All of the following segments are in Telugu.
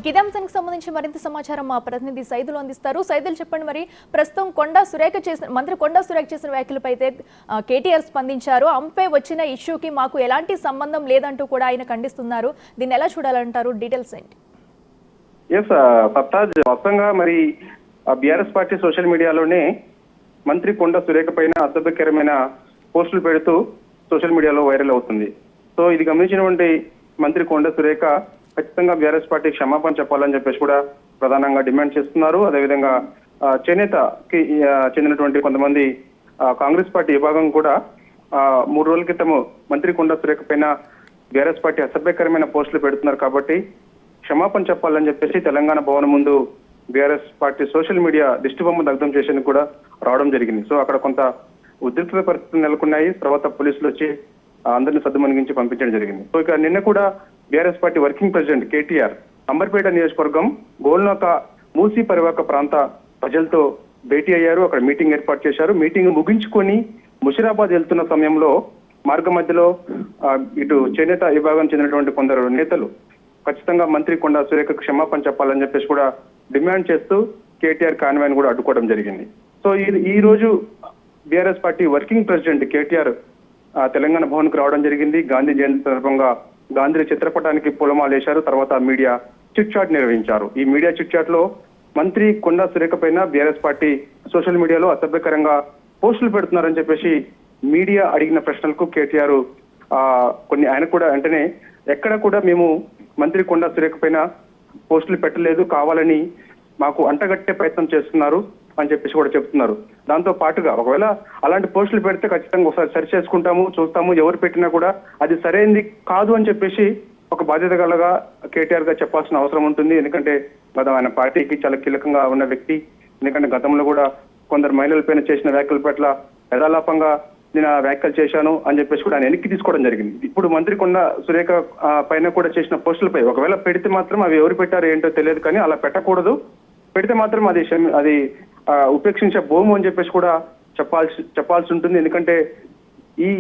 ఇదే అంశానికి సంబంధించి మరింత సమాచారం మా ప్రతినిధి సైదులు అందిస్తారు. సైదులు చెప్పండి, మరి ప్రస్తుతం మంత్రి కొండా సురేఖ చేసిన వ్యాఖ్యలపై అయితే కేటీఆర్ స్పందించారు. ఆమెపై వచ్చిన ఇష్యూకి మాకు ఎలాంటి సంబంధం లేదంటూ కూడా ఆయన ఖండిస్తున్నారు. దీన్ని ఎలా చూడాలంటారు? డీటెయిల్స్ ఏంటి? సత్తాజ్, మొత్తంగా మరి బీఆర్ఎస్ పార్టీ సోషల్ మీడియాలోనే మంత్రి కొండా సురేఖ పైన అసభ్యకరమైన పోస్టులు పెడుతూ సోషల్ మీడియాలో వైరల్ అవుతుంది. సో ఇది గమనించినటువంటి మంత్రి కొండా సురేఖ ఖచ్చితంగా బీఆర్ఎస్ పార్టీ క్షమాపణ చెప్పాలని చెప్పేసి కూడా ప్రధానంగా డిమాండ్ చేస్తున్నారు. అదేవిధంగా చేనేతకి చెందినటువంటి కొంతమంది కాంగ్రెస్ పార్టీ విభాగం కూడా 3 రోజుల క్రితం మంత్రి కొండా సురేఖ పైన బీఆర్ఎస్ పార్టీ అసభ్యకరమైన పోస్టులు పెడుతున్నారు కాబట్టి క్షమాపణ చెప్పాలని చెప్పేసి తెలంగాణ భవన్ ముందు బీఆర్ఎస్ పార్టీ సోషల్ మీడియా దిష్టిబొమ్మ దగ్ధం చేసేందుకు కూడా రావడం జరిగింది. సో అక్కడ కొంత ఉద్రిక్త పరిస్థితులు నెలకొన్నాయి. తర్వాత పోలీసులు వచ్చి అందరిని సద్దుమణిగించి పంపించడం జరిగింది. సో ఇక నిన్న కూడా BRS party working president KTR Amberpet నియోజకవర్గం గోల్నోక మూసీ పరివాహక ప్రాంత ప్రజలతో భేటీ అయ్యారు. అక్కడ మీటింగ్ ఏర్పాటు చేశారు. మీటింగ్ ముగించుకొని ముషిరాబాద్ వెళ్తున్న సమయంలో మార్గ మధ్యలో ఇటు చేనేత విభాగం చెందినటువంటి కొందరు నేతలు ఖచ్చితంగా మంత్రి కొండా సురేఖ క్షమాపణ చెప్పాలని చెప్పేసి కూడా డిమాండ్ చేస్తూ కేటీఆర్ కాన్వాయ్ కూడా అడ్డుకోవడం జరిగింది. సో ఈ రోజు BRS party working president KTR Telangana Bhavan కు రావడం జరిగింది. గాంధీ జయంతి సందర్భంగా గాంధీ చిత్రపటానికి పూలమాల వేశారు. తర్వాత మీడియా చిట్ చాట్ నిర్వహించారు. ఈ మీడియా చిట్ చాట్ లో మంత్రి కొండా సురేఖ పైన బీఆర్ఎస్ పార్టీ సోషల్ మీడియాలో అసభ్యకరంగా పోస్టులు పెడుతున్నారని చెప్పేసి మీడియా అడిగిన ప్రశ్నలకు కేటీఆర్ కొన్ని ఆయన కూడా వెంటనే ఎక్కడ కూడా మేము మంత్రి కొండా సురేఖ పైన పోస్టులు పెట్టలేదు, కావాలని మాకు అంటగట్టే ప్రయత్నం చేస్తున్నారు అని చెప్పేసి కూడా చెప్తున్నారు. దాంతో పాటుగా ఒకవేళ అలాంటి పోస్టులు పెడితే ఖచ్చితంగా ఒకసారి సరి చేసుకుంటాము, చూస్తాము, ఎవరు పెట్టినా కూడా అది సరైనది కాదు అని చెప్పేసి ఒక బాధ్యత గలగా కేటీఆర్ గా చెప్పాల్సిన అవసరం ఉంటుంది. ఎందుకంటే ఆయన పార్టీకి చాలా కీలకంగా ఉన్న వ్యక్తి. ఎందుకంటే గతంలో కూడా కొందరు మహిళలపైన చేసిన వ్యాఖ్యల పట్ల యథాలాపంగా నేను వ్యాఖ్యలు చేశాను అని చెప్పేసి కూడా ఆయన వెనక్కి తీసుకోవడం జరిగింది. ఇప్పుడు మంత్రి కొండా సురేఖ పైన కూడా చేసిన పోస్టులపై ఒకవేళ పెడితే మాత్రం అవి ఎవరు పెట్టారో ఏంటో తెలియదు, కానీ అలా పెట్టకూడదు. పెడితే మాత్రం అది ఉపేక్షించే భూము అని చెప్పేసి కూడా చెప్పాల్సి ఉంటుంది. ఎందుకంటే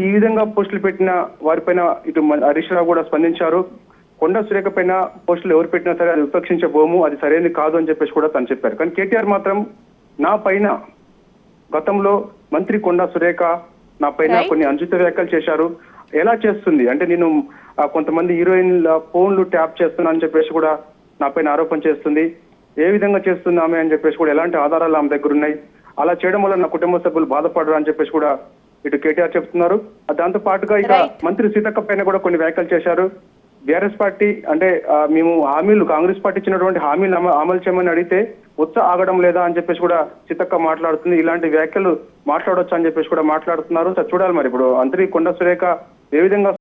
ఈ విధంగా పోస్టులు పెట్టిన వారిపైన ఇటు హరీష్ రావు కూడా స్పందించారు. కొండా సురేఖ పైన పోస్టులు ఎవరు పెట్టినా సరే అది ఉపేక్షించే భూము, అది సరైనది కాదు అని చెప్పేసి కూడా తను చెప్పారు. కానీ కేటీఆర్ మాత్రం నా పైన గతంలో మంత్రి కొండా సురేఖ నా పైన కొన్ని అనుచిత వ్యాఖ్యలు చేశారు. ఎలా చేస్తుంది అంటే నేను కొంతమంది హీరోయిన్ల ఫోన్లు ట్యాప్ చేస్తున్నా అని చెప్పేసి కూడా నా పైన ఆరోపణ చేస్తుంది. ఏ విధంగా చేస్తుంది ఆమె అని చెప్పేసి కూడా ఎలాంటి ఆధారాలు ఆమె దగ్గర ఉన్నాయి, అలా చేయడం వల్ల నా కుటుంబ సభ్యులు బాధపడరు అని చెప్పేసి కూడా ఇటు కేటీఆర్ చెప్తున్నారు. దాంతో పాటుగా ఇక మంత్రి సీతక్క పైన కూడా కొన్ని వ్యాఖ్యలు చేశారు. బీఆర్ఎస్ పార్టీ అంటే మేము కాంగ్రెస్ పార్టీ ఇచ్చినటువంటి హామీలు అమలు చేయమని అడిగితే ఆగడం లేదా అని చెప్పేసి కూడా సీతక్క మాట్లాడుతుంది. ఇలాంటి వ్యాఖ్యలు మాట్లాడొచ్చు అని చెప్పేసి కూడా మాట్లాడుతున్నారు. చూడాలి మరి ఇప్పుడు మంత్రి కొండా సురేఖ ఏ విధంగా